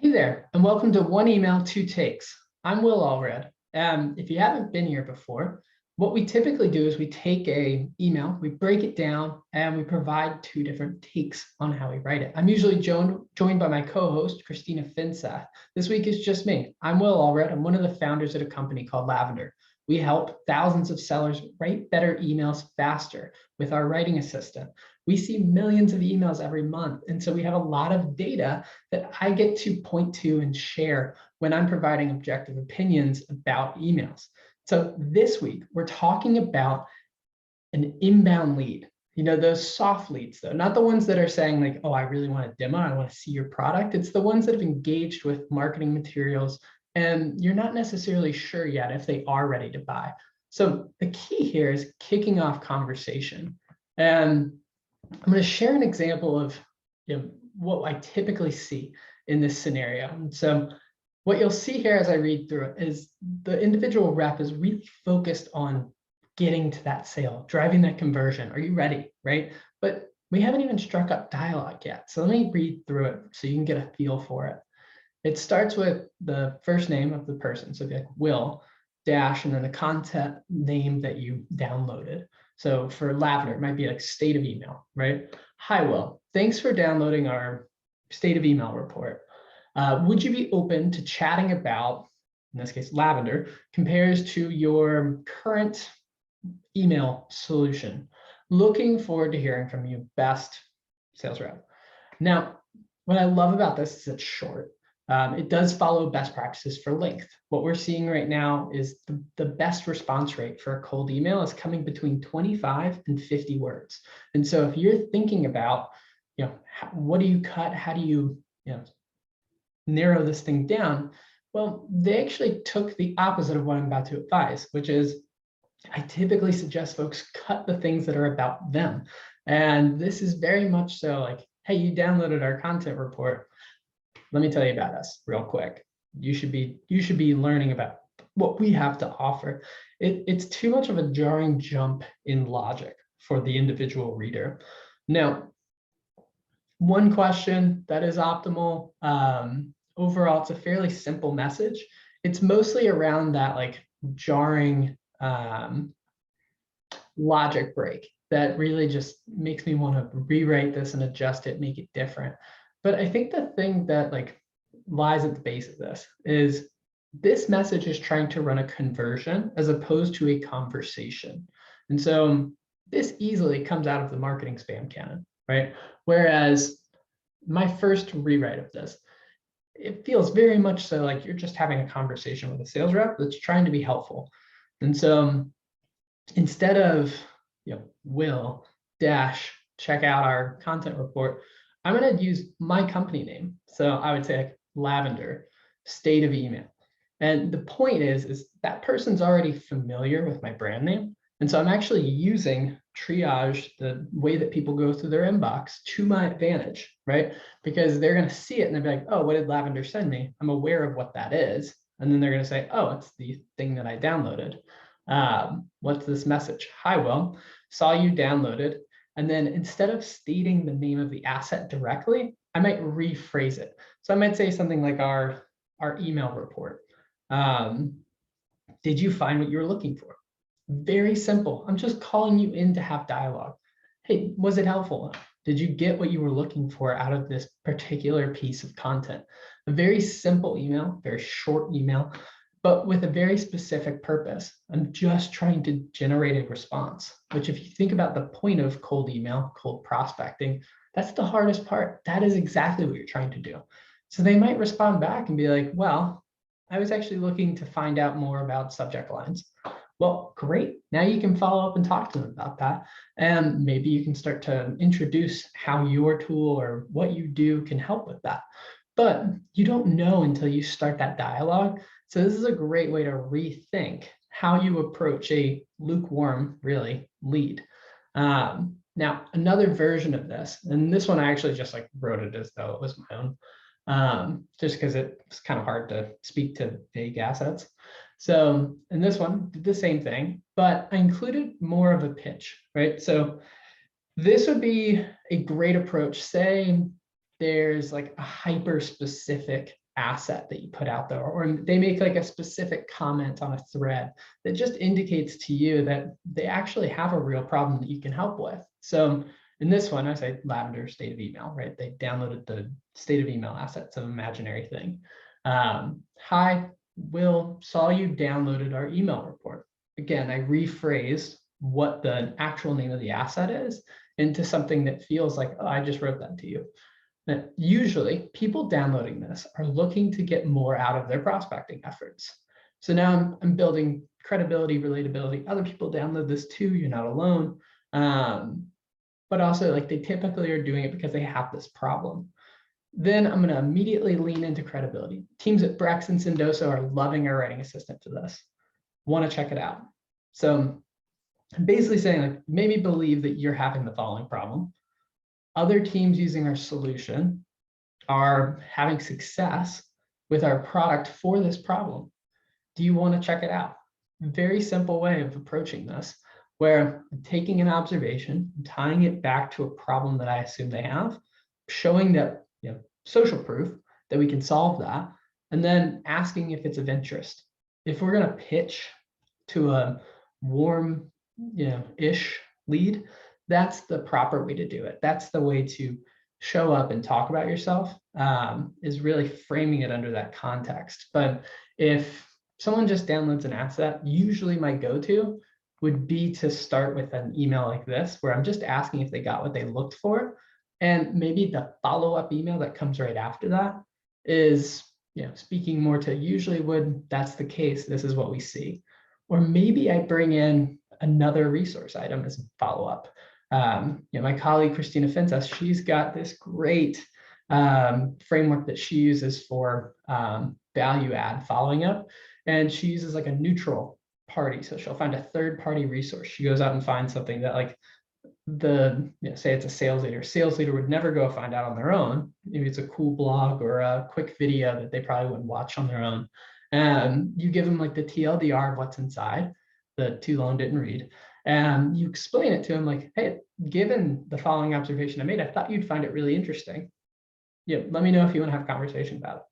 Hey there, and welcome to One Email, Two Takes. I'm Will Allred. If you haven't been here before, what we typically do is we take a email, we break it down, and we provide two different takes on how we write it. I'm usually joined by my co-host, Christina Finseth. This week is just me. I'm Will Allred. I'm one of the founders at a company called Lavender. We help thousands of sellers write better emails faster with our writing assistant. We see millions of emails every month. And so we have a lot of data that I get to point to and share when I'm providing objective opinions about emails. So this week, we're talking about an inbound lead. You know, those soft leads, though, not the ones that are saying like, oh, I really want a demo, I want to see your product. It's the ones that have engaged with marketing materials and you're not necessarily sure yet if they are ready to buy. So the key here is kicking off conversation. And I'm going to share an example of what I typically see in this scenario. And so what you'll see here as I read through it is the individual rep is really focused on getting to that sale, driving that conversion. Are you ready? Right? But we haven't even struck up dialogue yet. So let me read through it so you can get a feel for it. It starts with the first name of the person. So it'd be like Will dash and then the content name that you downloaded. So for Lavender, it might be like state of email, right? Hi, Will. Thanks for downloading our state of email report. Would you be open to chatting about, in this case, Lavender, compares to your current email solution? Looking forward to hearing from you, best sales rep. Now, what I love about this is it's short. It does follow best practices for length. What we're seeing right now is the best response rate for a cold email is coming between 25 and 50 words. And so if you're thinking about, what do you cut? How do you, narrow this thing down? Well, they actually took the opposite of what I'm about to advise, which is I typically suggest folks cut the things that are about them. And this is very much so like, hey, you downloaded our content report. Let me tell you about us real quick. You should be learning about what we have to offer. It's too much of a jarring jump in logic for the individual reader. Now, one question that is optimal. Overall, it's a fairly simple message. It's mostly around that like jarring logic break that really just makes me want to rewrite this and adjust it, make it different. But I think the thing that like lies at the base of this is this message is trying to run a conversion as opposed to a conversation. And so this easily comes out of the marketing spam canon, right? Whereas my first rewrite of this, it feels very much so like you're just having a conversation with a sales rep that's trying to be helpful. And so instead of, Will dash check out our content report, I'm going to use my company name. So I would say like Lavender, state of email. And the point is that person's already familiar with my brand name. And so I'm actually using triage, the way that people go through their inbox, to my advantage, right? Because they're going to see it and they'll be like, oh, what did Lavender send me? I'm aware of what that is. And then they're going to say, oh, it's the thing that I downloaded. What's this message? Hi, Will. Saw you downloaded. And then instead of stating the name of the asset directly, I might rephrase it. So I might say something like our email report. Did you find what you were looking for? Very simple. I'm just calling you in to have dialogue. Hey, was it helpful? Did you get what you were looking for out of this particular piece of content? A very simple email, very short email, but with a very specific purpose. I'm just trying to generate a response, which if you think about the point of cold email, cold prospecting, that's the hardest part. That is exactly what you're trying to do. So they might respond back and be like, well, I was actually looking to find out more about subject lines. Well, great. Now you can follow up and talk to them about that. And maybe you can start to introduce how your tool or what you do can help with that. But you don't know until you start that dialogue. So this is a great way to rethink how you approach a lukewarm, really, lead. Now, another version of this, and this one I actually just like wrote it as though it was my own, just because it's kind of hard to speak to vague assets. So in this one, did the same thing, but I included more of a pitch, right? So this would be a great approach. Say there's like a hyper specific asset that you put out there, or they make like a specific comment on a thread that just indicates to you that they actually have a real problem that you can help with. So in this one, I say Lavender state of email, right? They downloaded the state of email asset, some imaginary thing. Hi, Will, saw you downloaded our email report. Again, I rephrase what the actual name of the asset is into something that feels like, oh, I just wrote that to you. Now, usually people downloading this are looking to get more out of their prospecting efforts. So now I'm building credibility, relatability. Other people download this too. You're not alone. But also like they typically are doing it because they have this problem. Then I'm going to immediately lean into credibility. Teams at Brex and Sendoso are loving our writing assistant for this. Want to check it out. So I'm basically saying like maybe believe that you're having the following problem. Other teams using our solution are having success with our product for this problem. Do you want to check it out? Very simple way of approaching this, where I'm taking an observation, tying it back to a problem that I assume they have, showing that, social proof that we can solve that, and then asking if it's of interest. If we're going to pitch to a warm, ish lead, that's the proper way to do it. That's the way to show up and talk about yourself, is really framing it under that context. But if someone just downloads an asset, usually my go-to would be to start with an email like this, where I'm just asking if they got what they looked for. And maybe the follow-up email that comes right after that is, speaking more to usually would, that's the case, this is what we see. Or maybe I bring in another resource item as a follow-up. My colleague, Christina Fincas, she's got this great framework that she uses for value add following up. And she uses like a neutral party. So she'll find a third party resource. She goes out and finds something that like say it's a sales leader would never go find out on their own. Maybe it's a cool blog or a quick video that they probably wouldn't watch on their own. And you give them like the TLDR of what's inside, the too long didn't read. And you explain it to them like, hey, given the following observation I made, I thought you'd find it really interesting. Let me know if you want to have a conversation about it.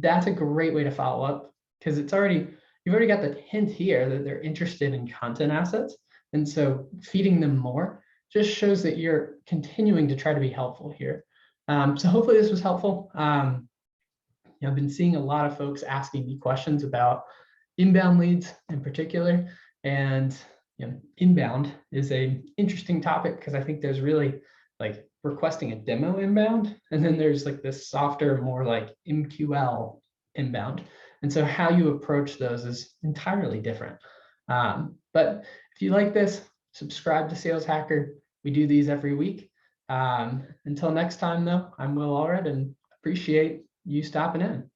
That's a great way to follow up, because you've already got the hint here that they're interested in content assets. And so feeding them more just shows that you're continuing to try to be helpful here. So hopefully this was helpful. I've been seeing a lot of folks asking me questions about inbound leads in particular. And inbound is an interesting topic, because I think there's really like requesting a demo inbound, and then there's like this softer, more like MQL inbound. And so how you approach those is entirely different. But if you like this, subscribe to Sales Hacker. We do these every week. Until next time, though, I'm Will Allred, and appreciate you stopping in.